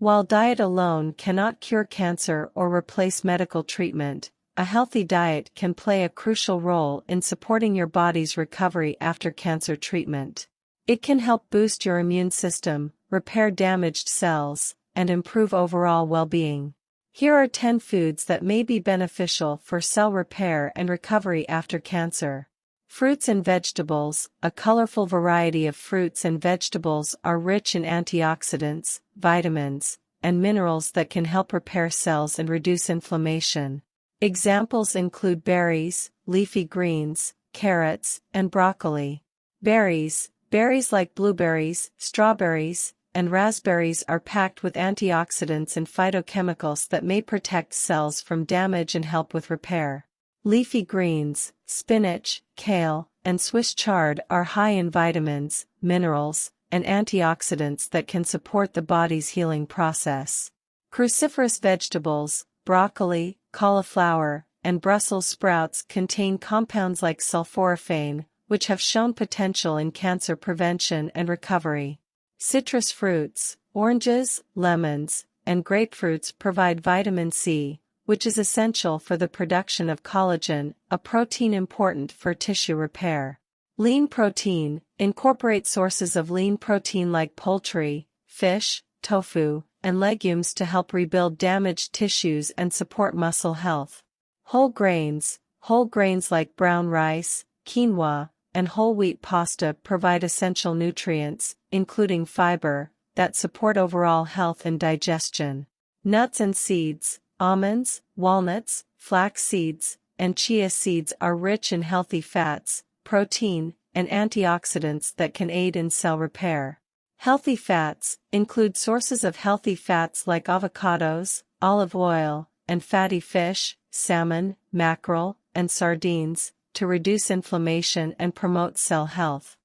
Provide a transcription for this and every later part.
While diet alone cannot cure cancer or replace medical treatment, a healthy diet can play a crucial role in supporting your body's recovery after cancer treatment. It can help boost your immune system, repair damaged cells, and improve overall well-being. Here are 10 foods that may be beneficial for cell repair and recovery after cancer. Fruits and vegetables. A colorful variety of fruits and vegetables are rich in antioxidants, vitamins, and minerals that can help repair cells and reduce inflammation. Examples include berries, leafy greens, carrots, and broccoli. Berries. Berries like blueberries, strawberries, and raspberries are packed with antioxidants and phytochemicals that may protect cells from damage and help with repair. Leafy greens, spinach, kale, and Swiss chard are high in vitamins, minerals, and antioxidants that can support the body's healing process. Cruciferous vegetables, broccoli, cauliflower, and Brussels sprouts contain compounds like sulforaphane, which have shown potential in cancer prevention and recovery. Citrus fruits, oranges, lemons, and grapefruits provide vitamin C, which is essential for the production of collagen, a protein important for tissue repair. Lean protein. Incorporate sources of lean protein like poultry, fish, tofu, and legumes to help rebuild damaged tissues and support muscle health. Whole grains. Whole grains like brown rice, quinoa, and whole wheat pasta provide essential nutrients, including fiber, that support overall health and digestion. Nuts and seeds. Almonds, walnuts, flax seeds, and chia seeds are rich in healthy fats, protein, and antioxidants that can aid in cell repair. Healthy fats include sources of healthy fats like avocados, olive oil, and fatty fish, salmon, mackerel, and sardines, to reduce inflammation and promote cell health.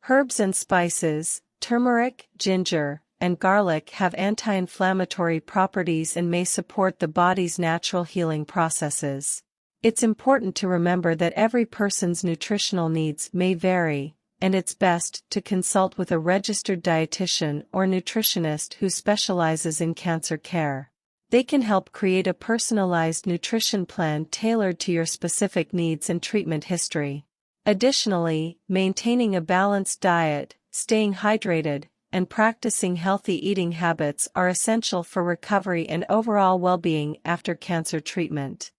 Herbs and spices. Turmeric, ginger, and garlic have anti-inflammatory properties and may support the body's natural healing processes. It's important to remember that every person's nutritional needs may vary, and it's best to consult with a registered dietitian or nutritionist who specializes in cancer care. They can help create a personalized nutrition plan tailored to your specific needs and treatment history. Additionally, maintaining a balanced diet, staying hydrated, and practicing healthy eating habits are essential for recovery and overall well-being after cancer treatment.